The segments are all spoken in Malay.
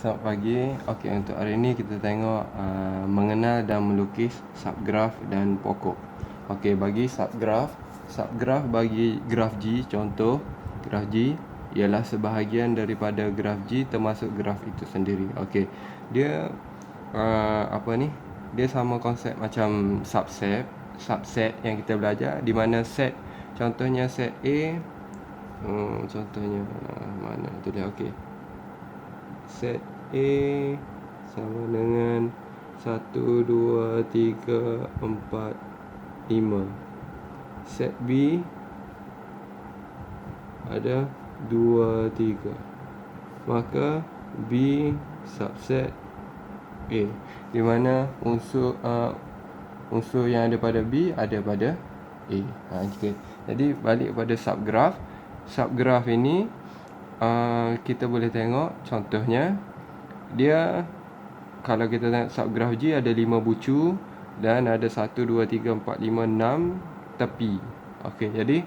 Selamat pagi. Okey, untuk hari ini kita tengok mengenal dan melukis subgraf dan pokok. Okey, bagi subgraf bagi graf G, contoh graf G ialah sebahagian daripada graf G termasuk graf itu sendiri. Okey. Dia Dia sama konsep macam subset yang kita belajar, di mana set, contohnya set A, contohnya mana tu dia. Okey. Set A sama dengan 1, 2, 3, 4, 5. Set B ada 2, 3. Maka B subset A, di mana unsur yang ada pada B ada pada A. Okay. Jadi balik pada subgraf. Subgraf ini kita boleh tengok contohnya, dia kalau kita tengok subgraf G ada 5 bucu dan ada 1, 2, 3, 4, 5, 6 tepi. Okey, jadi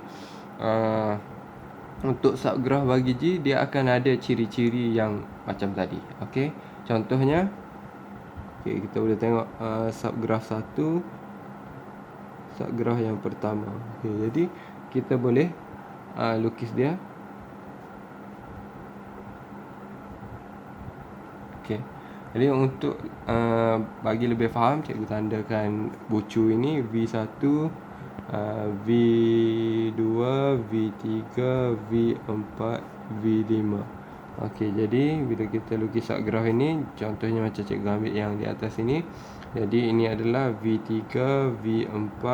untuk subgraf bagi G dia akan ada ciri-ciri yang macam tadi. Okey, contohnya kita boleh tengok subgraf 1, subgraf yang pertama. Okey, jadi kita boleh lukis dia. Okey. Jadi untuk bagi lebih faham, cikgu tandakan bucu ini V1, V2, V3, V4, V5. Okey, jadi bila kita lukis subgraf ini, contohnya macam cikgu ambil yang di atas ini. Jadi ini adalah V3, V4,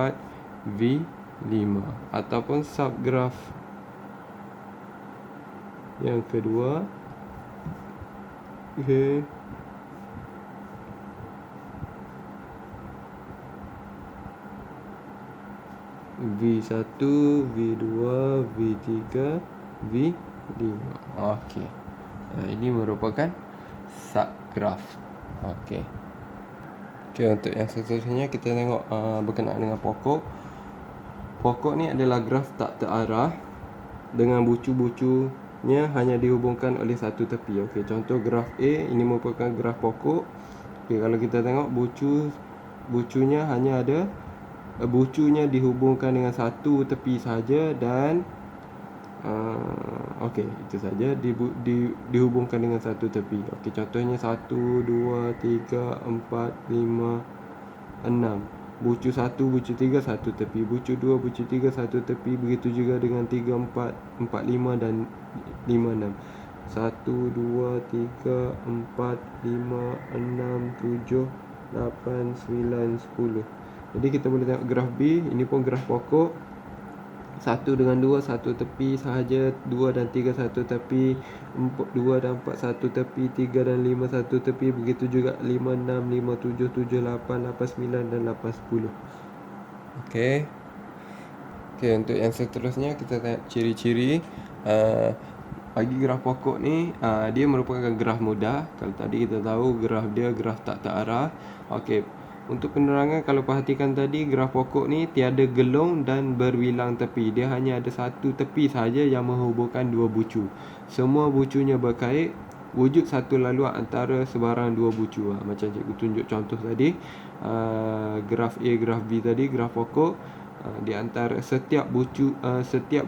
V5 ataupun subgraf yang kedua. Okey. V1, V2, V3, V5. Okey. Ini merupakan subgraf. Okey. Okey, untuk yang seterusnya kita tengok berkenaan dengan pokok. Pokok ni adalah graf tak terarah dengan bucu-bucunya hanya dihubungkan oleh satu tepi. Okey, contoh graf A ini merupakan graf pokok. Okey, kalau kita tengok bucunya hanya ada bucunya dihubungkan dengan satu tepi saja dan okey, itu saja dihubungkan dengan satu tepi. Okey, contohnya 1, 2, 3, 4, 5, 6. Bucu 1, bucu 3 satu tepi, bucu 2, bucu 3 satu tepi, begitu juga dengan 3, 4, 4, 5 dan 5, 6. 1, 2, 3, 4, 5, 6, 7, 8, 9, 10. Jadi kita boleh tengok graf B, ini pun graf pokok. 1 dengan 2 satu tepi sahaja, 2 dan 3 satu tepi, 2 dan 4 satu tepi, 3 dan 5 satu tepi, begitu juga 5, 6, 5, 7, 7, 8, 8, 9 dan 8, 10. Okey. Okey, untuk yang seterusnya kita tengok ciri-ciri bagi graf pokok ni. Dia merupakan graf mudah. Kalau tadi kita tahu graf dia graf tak terarah. Okey, untuk penerangan, kalau perhatikan tadi, graf pokok ni tiada gelung dan berbilang tepi. Dia hanya ada satu tepi sahaja yang menghubungkan dua bucu. Semua bucunya berkait, wujud satu laluan antara sebarang dua bucu. Macam cikgu tunjuk contoh tadi, graf A, graf B tadi, graf pokok. Di antara setiap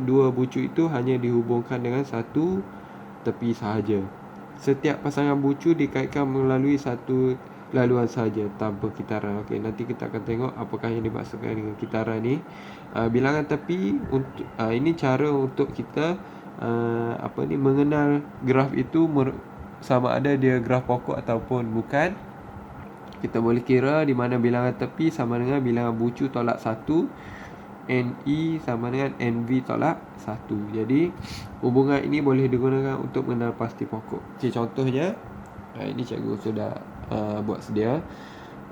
dua bucu itu hanya dihubungkan dengan satu tepi sahaja. Setiap pasangan bucu dikaitkan melalui satu laluan saja tanpa kitaran. Okey, nanti kita akan tengok apakah yang dimaksudkan dengan kitaran ni. Bilangan tepi untuk ini cara untuk kita mengenal graf itu sama ada dia graf pokok ataupun bukan. Kita boleh kira di mana bilangan tepi sama dengan bilangan bucu tolak 1, NE sama dengan NV tolak 1. Jadi hubungan ini boleh digunakan untuk mengenal pasti pokok. Okey, contohnya ini cikgu sudah buat sedia.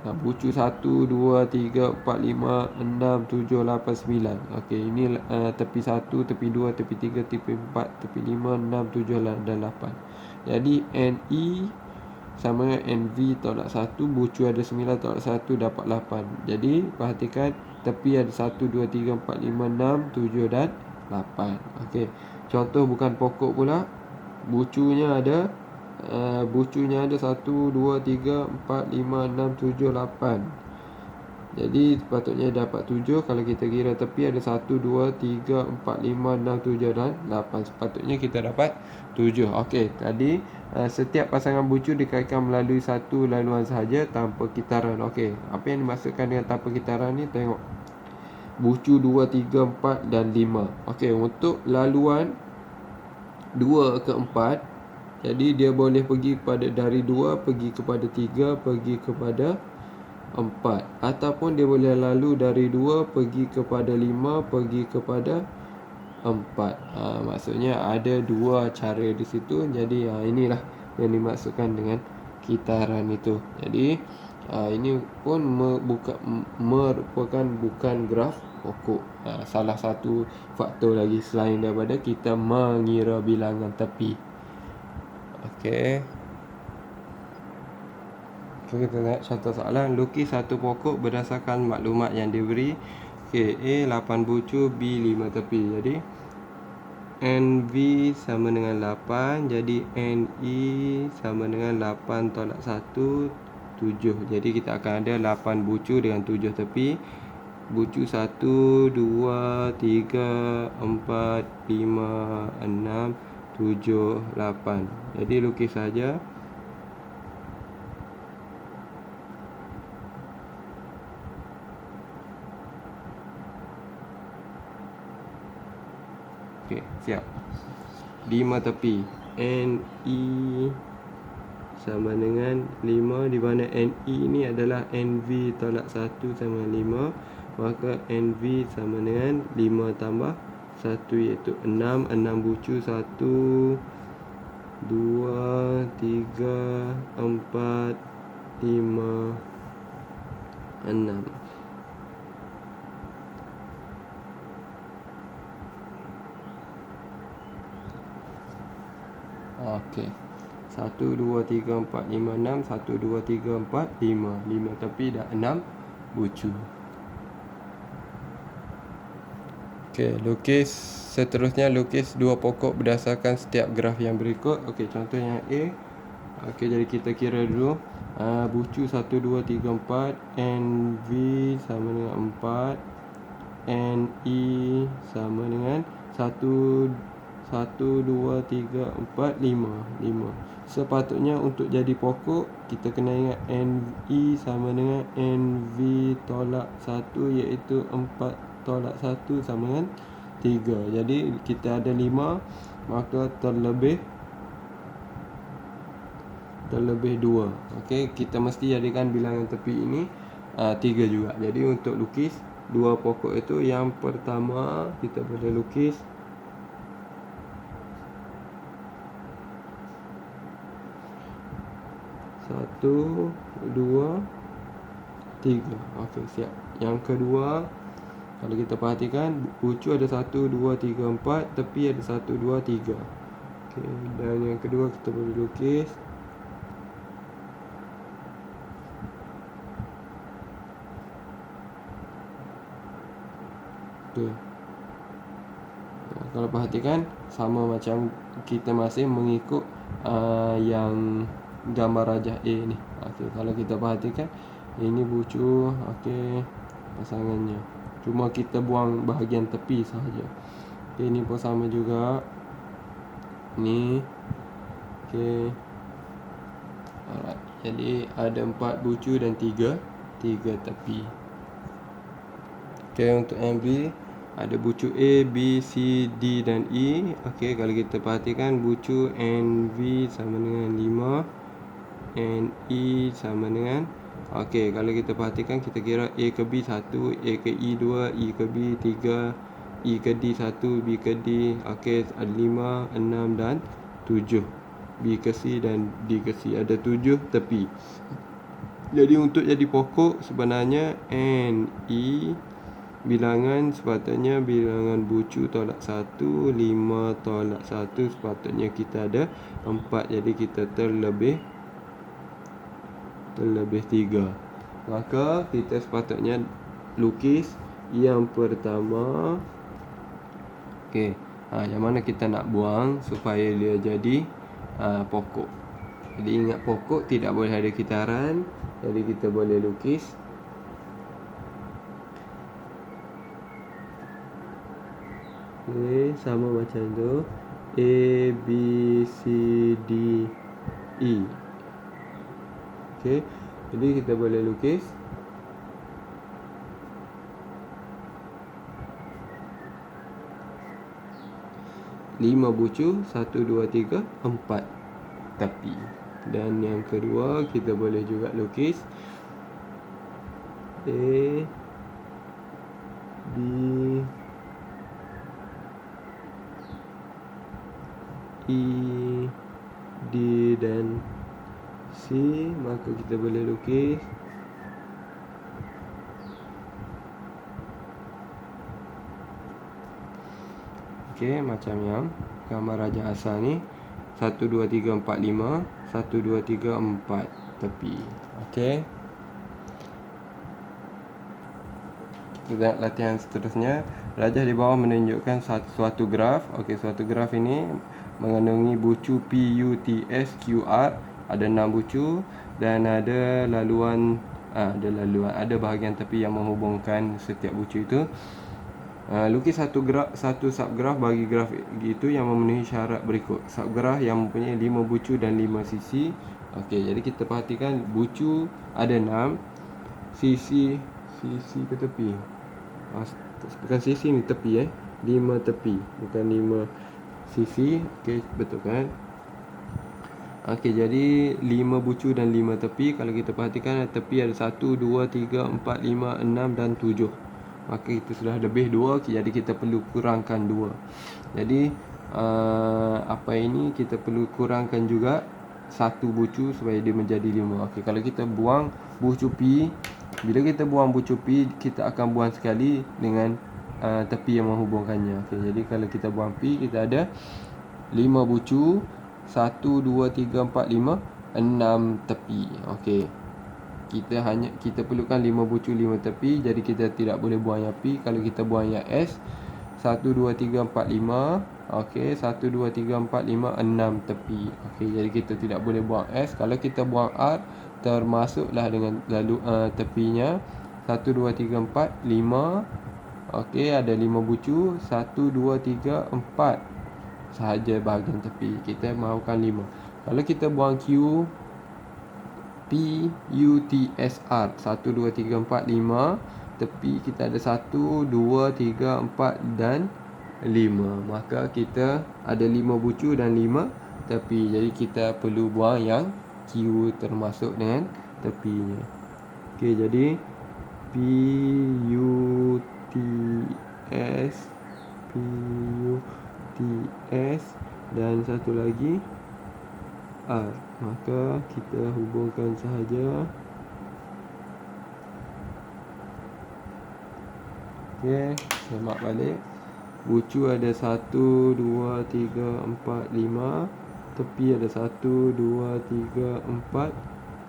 Bucu 1, 2, 3, 4, 5, 6, 7, 8, 9. Okey, ini tepi 1, tepi 2, tepi 3, tepi 4, tepi 5, 6, 7 dan 8. Jadi NE sama dengan NV tolak 1. Bucu ada 9 tolak 1 dapat 8. Jadi perhatikan, tepi ada 1, 2, 3, 4, 5, 6, 7 dan 8. Okey, contoh bukan pokok pula. Bucunya ada bucunya ada 1, 2, 3, 4, 5, 6, 7, 8. Jadi sepatutnya dapat 7. Kalau kita kira tepi ada 1, 2, 3, 4, 5, 6, 7 dan 8. Sepatutnya kita dapat 7. Okey, tadi setiap pasangan bucu dikaitkan melalui satu laluan sahaja tanpa kitaran. Okey, apa yang dimaksudkan dengan tanpa kitaran ni? Tengok. Bucu 2, 3, 4 dan 5. Okey, untuk laluan 2 ke 4, jadi dia boleh pergi dari 2 pergi kepada 3 pergi kepada 4, ataupun dia boleh lalu dari 2 pergi kepada 5 pergi kepada 4. Maksudnya ada dua cara di situ. Jadi inilah yang dimaksudkan dengan kitaran itu. Jadi ini pun merupakan bukan graf pokok. Salah satu faktor lagi selain daripada kita mengira bilangan tepi. Okey. Kita lihat contoh soalan. Lukis satu pokok berdasarkan maklumat yang diberi. Okey, A 8 bucu, B 5 tepi. Jadi NV sama dengan 8. Jadi NE sama dengan 8 tolak 1, 7. Jadi kita akan ada 8 bucu dengan 7 tepi. Bucu 1, 2, 3, 4, 5, 6, 7, 8. Jadi lukis saja. Okey, siap. 5 tepi. NE sama dengan 5, di mana NE ni adalah NV tolak 1 sama 5. Maka NV sama dengan 5 tambah 1, iaitu 6. 6 bucu. 1, 2, 3, 4, 5, 6. Okey. 1, 2, 3, 4, 5, 6. 1, 2, 3, 4, 5. 5 tepi dah 6 bucu. Okey, lukis seterusnya, lukis dua pokok berdasarkan setiap graf yang berikut. Okey, contoh yang A. Okey, jadi kita kira dulu. Bucu 1, 2, 3, 4. NV sama dengan 4. NE sama dengan 1, 2, 3, 4, 5. Sepatutnya untuk jadi pokok, kita kena ingat NE sama dengan NV tolak 1, iaitu 4 tolak 1 sama dengan 3. Jadi kita ada 5, maka terlebih 2. Okey, kita mesti jadikan bilangan tepi ini 3 juga. Jadi untuk lukis dua pokok itu, yang pertama kita boleh lukis 1, 2, 3. Okey, siap. Yang kedua, kalau kita perhatikan, bucu ada 1, 2, 3, 4. Tepi ada 1, 2, 3. Okey, dan yang kedua kita boleh lukis tu. Kalau perhatikan, sama macam kita masih mengikut yang gambar rajah A ni. Okey, kalau kita perhatikan, ini bucu. Okey, pasangannya. Cuma kita buang bahagian tepi sahaja. Okey, ini pun sama juga. Ni. Okey. Alright. Jadi ada 4 bucu dan 3 tepi. Okey, untuk MV ada bucu A, B, C, D dan E. Okey, kalau kita perhatikan, bucu NV sama dengan 5. NE sama dengan, okey, kalau kita perhatikan, kita kira A ke B 1, A ke E 2, E ke B 3, E ke D 1, B ke D. Okey, ada 5, 6 dan 7. B ke C dan D ke C. Ada 7 tepi. Jadi untuk jadi pokok, sebenarnya NE bilangan sepatutnya bilangan bucu tolak 1, 5 tolak 1. Sepatutnya kita ada 4. Jadi kita terlebih 3. Maka kita sepatutnya lukis yang pertama. Okey, yang mana kita nak buang supaya dia jadi pokok. Jadi ingat pokok tidak boleh ada kitaran. Jadi kita boleh lukis. Okey, sama macam tu. A, B, C, D, E. Okey, jadi kita boleh lukis. Lima bucu, 1, 2, 3, 4 tepi. Dan yang kedua kita boleh juga lukis A, B, E, D dan C. Maka kita boleh lukis okey, macam yang gambar Raja asal ni. 1, 2, 3, 4, 5. 1, 2, 3, 4 tepi. Okey, kita tengok latihan seterusnya. Rajah di bawah menunjukkan suatu graf. Okey, suatu graf ini mengandungi bucu P, U, T, S, Q, R. Ada 6 bucu dan ada laluan ada bahagian tepi yang menghubungkan setiap bucu itu. Lukis satu subgraf bagi graf itu yang memenuhi syarat berikut. Subgraf yang mempunyai 5 bucu dan 5 sisi. Okey, jadi kita perhatikan bucu ada 6, sisi ke tepi. Bukan sisi ni, tepi 5 tepi, bukan 5 sisi. Okey, betul kan? Okey, jadi 5 bucu dan 5 tepi. Kalau kita perhatikan tepi ada 1, 2, 3, 4, 5, 6 dan 7. Maka itu sudah lebih 2, jadi kita perlu kurangkan 2. Jadi apa ini kita perlu kurangkan juga 1 bucu supaya dia menjadi 5. Okey, kalau kita buang bucu P, bila kita buang bucu P, kita akan buang sekali dengan tepi yang menghubungkannya. Okey, jadi kalau kita buang P, kita ada 5 bucu, 1, 2, 3, 4, 5, 6 tepi. Okey, kita perlukan 5 bucu 5 tepi. Jadi kita tidak boleh buang yang P. Kalau kita buang yang S, 1, 2, 3, 4, 5. Okey, 1, 2, 3, 4, 5, 6 tepi. Okey, jadi kita tidak boleh buang S. Kalau kita buang R, termasuklah dengan lalu tepinya. 1, 2, 3, 4, 5. Okey, ada 5 bucu. 1, 2, 3, 4 sahaja bahagian tepi. Kita mahukan 5. Kalau kita buang Q, P, U, T, S, R, 1, 2, 3, 4, 5. Tepi kita ada 1, 2, 3, 4 dan 5. Maka kita ada 5 bucu dan 5 tepi. Jadi kita perlu buang yang Q termasuk dengan tepinya. Okey, jadi P, U, T, S, P, U, T, S dan satu lagi R. Maka kita hubungkan sahaja. Okey, semak balik. Bucu ada 1, 2, 3, 4, 5. Tepi ada 1, 2, 3, 4,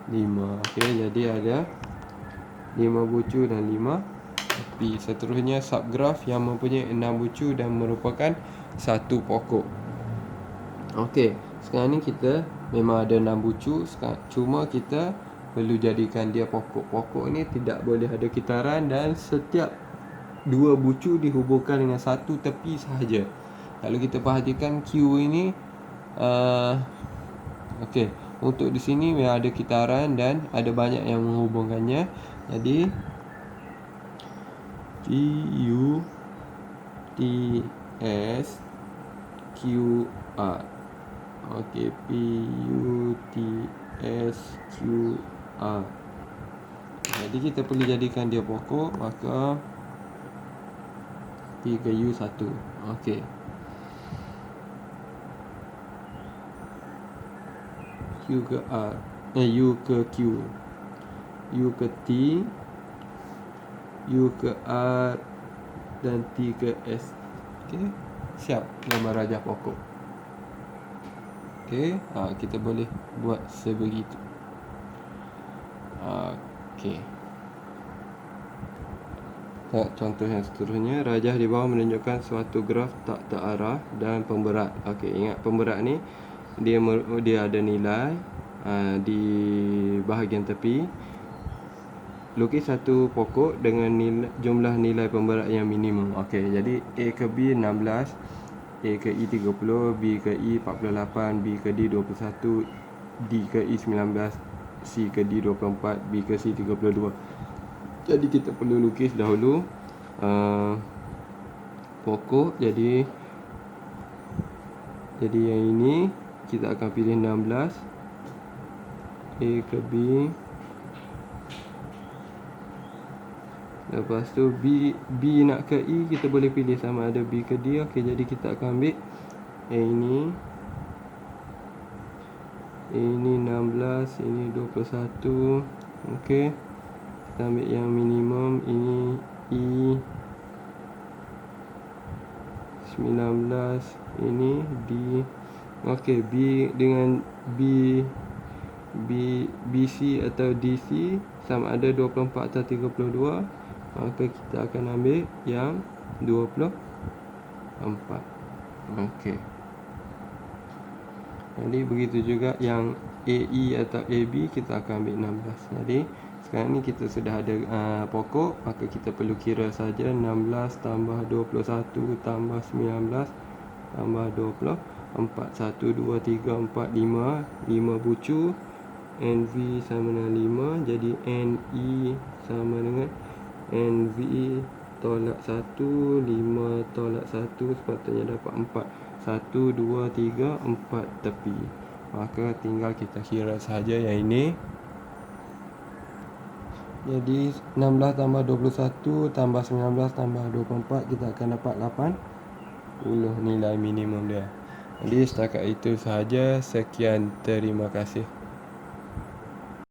5. Okey, jadi ada 5 bucu dan 5 tepi. Seterusnya subgraf yang mempunyai 6 bucu dan merupakan satu pokok. Okey, sekarang ni kita memang ada 6 bucu, cuma kita perlu jadikan dia pokok. Pokok ni tidak boleh ada kitaran dan setiap 2 bucu dihubungkan dengan satu tepi sahaja. Kalau kita perhatikan Q ini okey, untuk di sini memang ada kitaran dan ada banyak yang menghubungkannya. Jadi P, U, T, S, Q, R. Okey, P, U, T, S, Q, R. Jadi kita perlu jadikan dia pokok. Maka P ke U 1. Okey, Q ke R, U ke Q, U ke T, U ke R dan T ke S. Okey, siap gambar rajah pokok. Okey, kita boleh buat sebegitu. Okey, contoh yang seterusnya. Rajah di bawah menunjukkan suatu graf tak terarah dan pemberat. Okey, ingat pemberat ni dia ada nilai. di bahagian tepi. Lukis satu pokok dengan jumlah nilai pemberat yang minimum. Okey, jadi A ke B 16, A ke E 30, B ke E 48, B ke D 21, D ke E 19, C ke D 24, B ke C 32. Jadi kita perlu lukis dahulu pokok. Jadi yang ini kita akan pilih 16, A ke B. Lepas tu B nak ke E, kita boleh pilih sama ada B ke D. Okey, jadi kita akan ambil ini 16, ini 21. Okey, kita ambil yang minimum. Ini E 19, ini D. Okey, B dengan BC atau DC sama ada 24 atau 32. Maka kita akan ambil yang 24. Okey. Jadi begitu juga yang AE atau AB, kita akan ambil 16. Jadi sekarang ni kita sudah ada pokok, maka kita perlu kira saja 16 tambah 21 tambah 19 tambah 24. 1, 2, 3, 4, 5 bucu. NV sama dengan 5. Jadi NE sama dengan NV tolak 1, 5 tolak 1, sepatutnya dapat 4. 1, 2, 3, 4 tepi. Maka tinggal kita kira sahaja yang ini. Jadi 16 tambah 21 tambah 19 tambah 24, kita akan dapat 80 nilai minimum dia. Jadi setakat itu sahaja. Sekian, terima kasih.